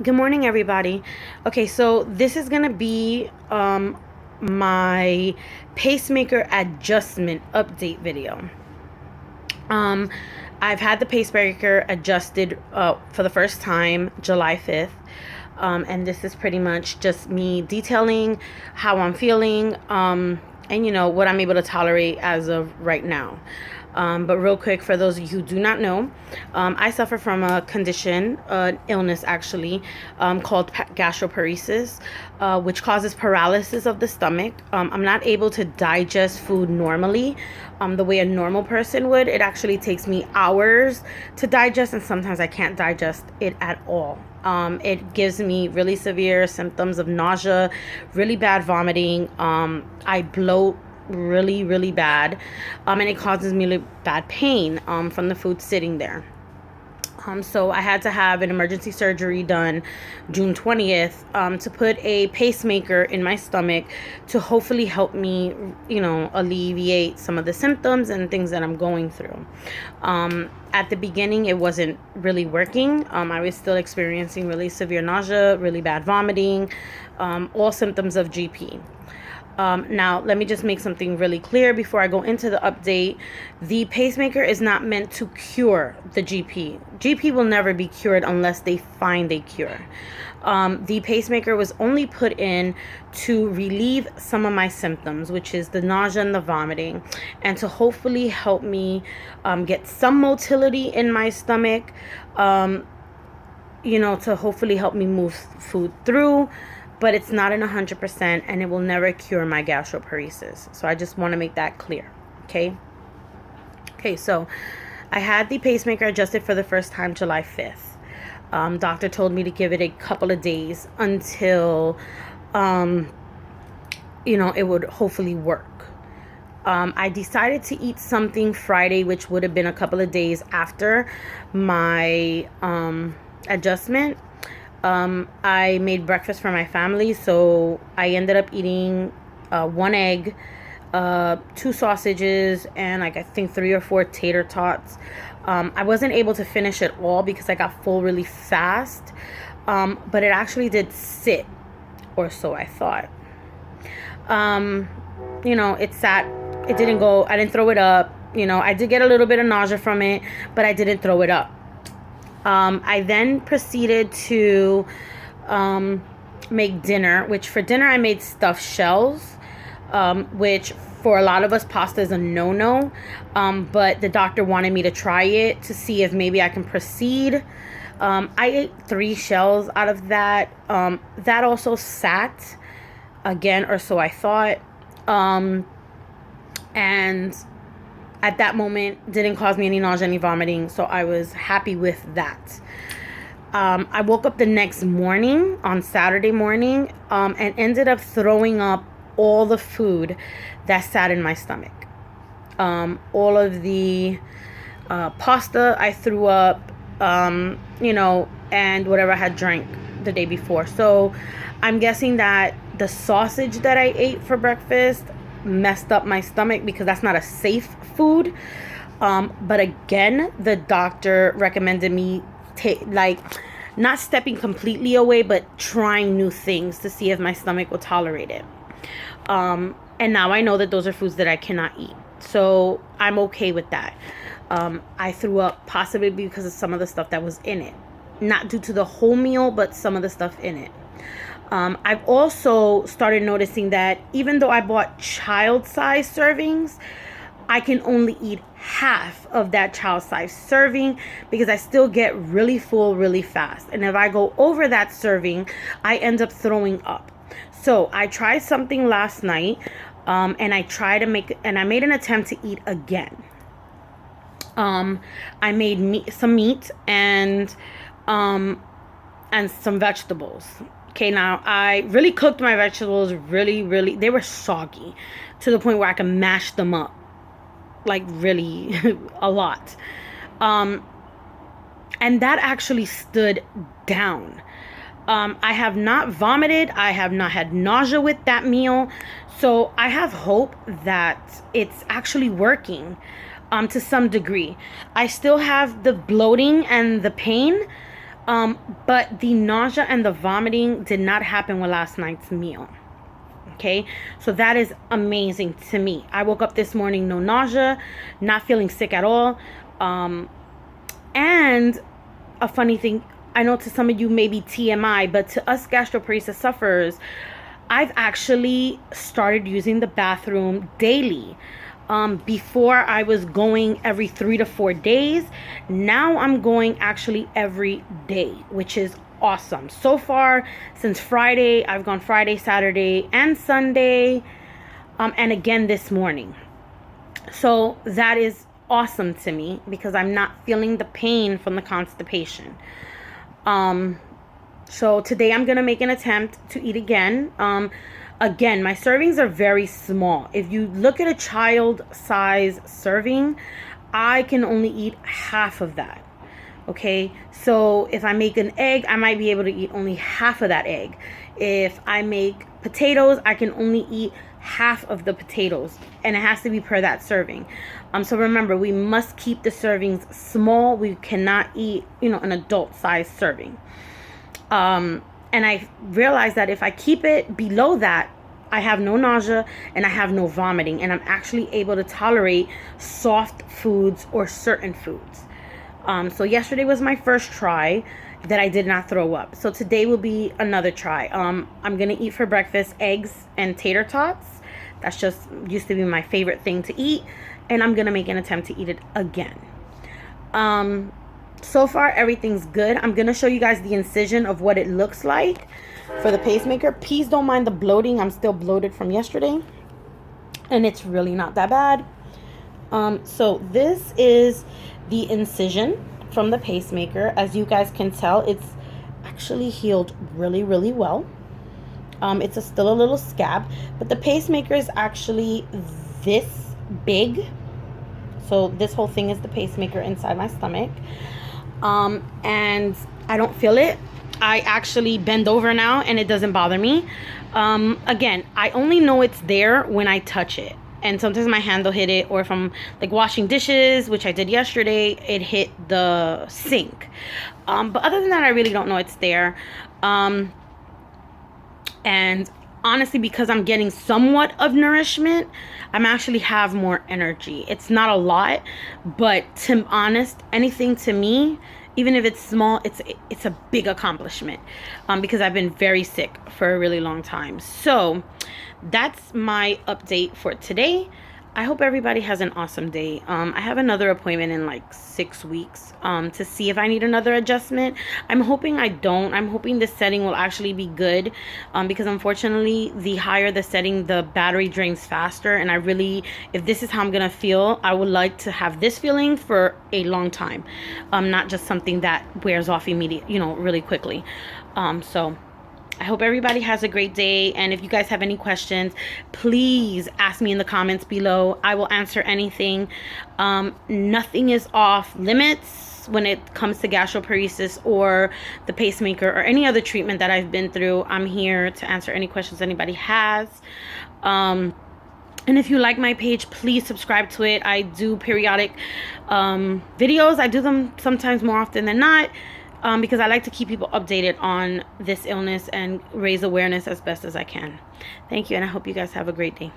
Good morning, everybody. Okay, so this is gonna be my pacemaker adjustment update video. Um, I've had the pacemaker adjusted for the first time July 5th. And this is pretty much just me detailing how I'm feeling, and what I'm able to tolerate as of right now. But real quick, for those of you who do not know, I suffer from a condition, an illness actually, called gastroparesis, which causes paralysis of the stomach. I'm not able to digest food normally, the way a normal person would. It actually takes me hours to digest, and sometimes I can't digest it at all. It gives me really severe symptoms of nausea, really bad vomiting. I bloat really bad, and it causes me really bad pain from the food sitting there. So I had to have an emergency surgery done June 20th to put a pacemaker in my stomach to hopefully help me, alleviate some of the symptoms and things that I'm going through. At the beginning, it wasn't really working. I was still experiencing really severe nausea, really bad vomiting, all symptoms of GP. Now, let me just make something really clear before I go into the update. The pacemaker is not meant to cure the GP. GP will never be cured unless they find a cure. The pacemaker was only put in to relieve some of my symptoms, which is the nausea and the vomiting, and to hopefully help me get some motility in my stomach, to hopefully help me move food through. But it's not in 100%, and it will never cure my gastroparesis. So I just want to make that clear, okay? Okay, so I had the pacemaker adjusted for the first time July 5th. Doctor told me to give it a couple of days until, it would hopefully work. I decided to eat something Friday, which would have been a couple of days after my adjustment. I made breakfast for my family, so I ended up eating 1 egg, 2 sausages, and I think 3 or 4 tater tots. I wasn't able to finish it all because I got full really fast, but it actually did sit, or so I thought. It sat, it didn't go, I didn't throw it up. I did get a little bit of nausea from it, but I didn't throw it up. I then proceeded to make dinner, which for dinner I made stuffed shells, which for a lot of us pasta is a no-no, but the doctor wanted me to try it to see if maybe I can proceed. I ate 3 shells out of that. That also sat again, or so I thought, and at that moment didn't cause me any nausea, any vomiting, so I was happy with that. I woke up the next morning, on Saturday morning, and ended up throwing up all the food that sat in my stomach. All of the pasta I threw up, and whatever I had drank the day before. So I'm guessing that the sausage that I ate for breakfast messed up my stomach, because that's not a safe food. But again, the doctor recommended me not stepping completely away, but trying new things to see if my stomach will tolerate it. And now I know that those are foods that I cannot eat, so I'm okay with that. I threw up possibly because of some of the stuff that was in it, not due to the whole meal, but some of the stuff in it. I've also started noticing that even though I bought child-size servings, I can only eat half of that child-size serving because I still get really full really fast. And if I go over that serving, I end up throwing up. So I tried something last night, and I made an attempt to eat again. I made some meat and some vegetables. Okay, now I really cooked my vegetables really. They were soggy to the point where I can mash them up, like really a lot. And that actually stood down. I have not vomited. I have not had nausea with that meal. So I have hope that it's actually working to some degree. I still have the bloating and the pain, But the nausea and the vomiting did not happen with last night's meal. Okay, so that is amazing to me. I woke up this morning, no nausea, not feeling sick at all. And a funny thing, I know to some of you maybe TMI, but to us gastroparesis sufferers, I've actually started using the bathroom daily. Before I was going every 3 to 4 days. Now I'm going actually every day, which is awesome. So far, since Friday, I've gone Friday, Saturday, and Sunday, and again this morning. So that is awesome to me because I'm not feeling the pain from the constipation. So today I'm gonna make an attempt to eat again. Again, my servings are very small. If you look at a child size serving, I can only eat half of that. Okay, so if I make an egg, I might be able to eat only half of that egg. If I make potatoes, I can only eat half of the potatoes, and it has to be per that serving. So remember, we must keep the servings small. We cannot eat, an adult size serving. And I realized that if I keep it below that, I have no nausea and I have no vomiting, and I'm actually able to tolerate soft foods or certain foods. So yesterday was my first try that I did not throw up. So today will be another try. I'm gonna eat for breakfast eggs and tater tots. That's just used to be my favorite thing to eat, and I'm gonna make an attempt to eat it again. So far everything's good. I'm gonna show you guys the incision of what it looks like for the pacemaker. Please don't mind the bloating. I'm still bloated from yesterday, and it's really not that bad. So this is the incision from the pacemaker. As you guys can tell, it's actually healed really, really well. It's still a little scab, but the pacemaker is actually this big. So this whole thing is the pacemaker inside my stomach. And I don't feel it. I actually bend over now and it doesn't bother me. Again, I only know it's there when I touch it. And sometimes my hand will hit it, or if I'm like washing dishes, which I did yesterday, it hit the sink. But other than that, I really don't know it's there. And honestly, because I'm getting somewhat of nourishment, I'm actually have more energy. It's not a lot, but to be honest, anything to me, even if it's small, it's a big accomplishment, because I've been very sick for a really long time. So that's my update for today. I hope everybody has an awesome day. I have another appointment in like 6 weeks to see if I need another adjustment. I'm hoping I don't. I'm hoping the setting will actually be good, because unfortunately, the higher the setting, the battery drains faster. And I really, if this is how I'm going to feel, I would like to have this feeling for a long time, not just something that wears off immediately, really quickly. So I hope everybody has a great day. And if you guys have any questions, please ask me in the comments below. I will answer anything. Nothing is off limits when it comes to gastroparesis or the pacemaker or any other treatment that I've been through. I'm here to answer any questions anybody has. And if you like my page, please subscribe to it. I do periodic videos. I do them sometimes more often than not, because I like to keep people updated on this illness and raise awareness as best as I can. Thank you, and I hope you guys have a great day.